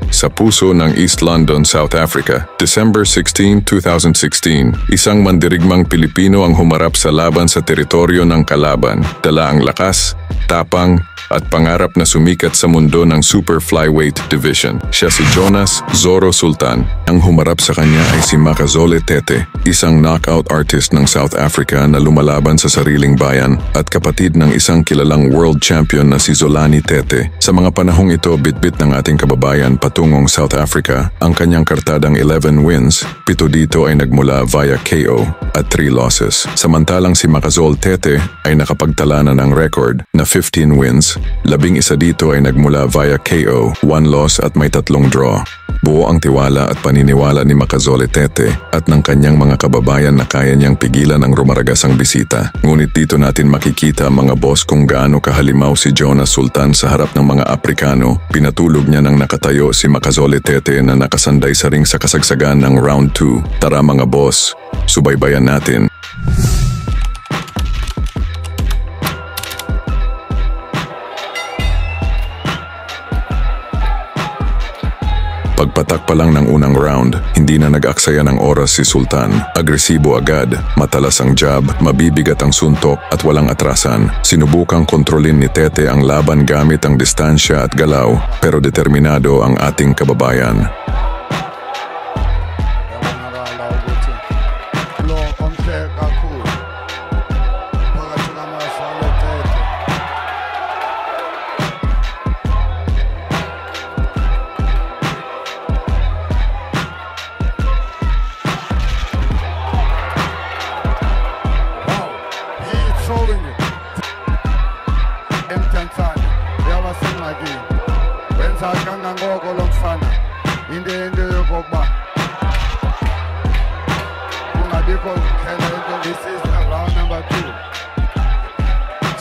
sa puso ng East London, South Africa. December 16, 2016, isang mandirigmang Pilipino ang humarap sa laban sa teritoryo ng kalaban. Dala ang lakas, tapang, at pangarap na sumikat sa mundo ng Super Flyweight Division. Siya si Jonas Zorro Sultan. Ang humarap sa kanya ay si Makazole Tete, isang knockout artist ng South Africa na lumalaban sa sariling bayan at kapatid ng isang kilalang world champion na si Zolani Tete. Sa mga panahong ito, bitbit ng ating kababayan patungong South Africa. Ang kanyang kartadang 11 wins, 7 dito ay nagmula via KO at 3 losses. Samantalang si Makazole Tete ay nakapagtala na ng record na 15 wins, 11 dito ay nagmula via KO, 1 loss at may 3 draw. Buo ang tiwala at paniniwala ni Makazole Tete at ng kanyang mga kababayan na kaya niyang pigilan ang rumaragasang bisita. Ngunit dito natin makikita mga boss kung gaano kahalimaw si Jonas Sultan sa harap ng mga Aprikano. Pinatulog niya ng nakatayo si Makazole Tete na nakasanday sa ring sa kasagsagan ng round 2. Tara mga boss, subaybayan natin. Pagpatak pa lang ng unang round, hindi na nag-aksaya ng oras si Sultan. Agresibo agad, matalas ang jab, mabibigat ang suntok at walang atrasan. Sinubukang kontrolin ni Tete ang laban gamit ang distansya at galaw, pero determinado ang ating kababayan.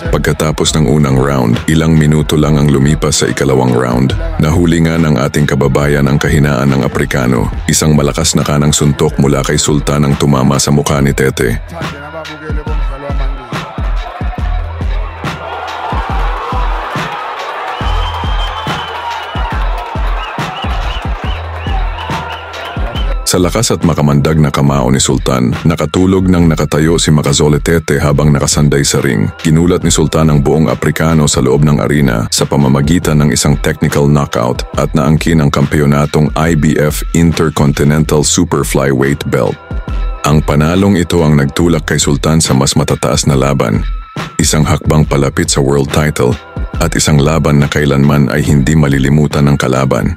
Pagkatapos ng unang round, ilang minuto lang ang lumipas sa ikalawang round. Nahuli nga ng ating kababayan ang kahinaan ng Aprikano. Isang malakas na kanang suntok mula kay Sultan ang tumama sa mukha ni Tete. Sa lakas at makamandag na kamao ni Sultan, nakatulog ng nakatayo si Makazole Tete habang nakasanday sa ring. Ginulat ni Sultan ang buong Aprikano sa loob ng arena sa pamamagitan ng isang technical knockout at naangkin ang kampiyonatong IBF Intercontinental Super Flyweight Belt. Ang panalong ito ang nagtulak kay Sultan sa mas matataas na laban, isang hakbang palapit sa world title at isang laban na kailanman ay hindi malilimutan ng kalaban.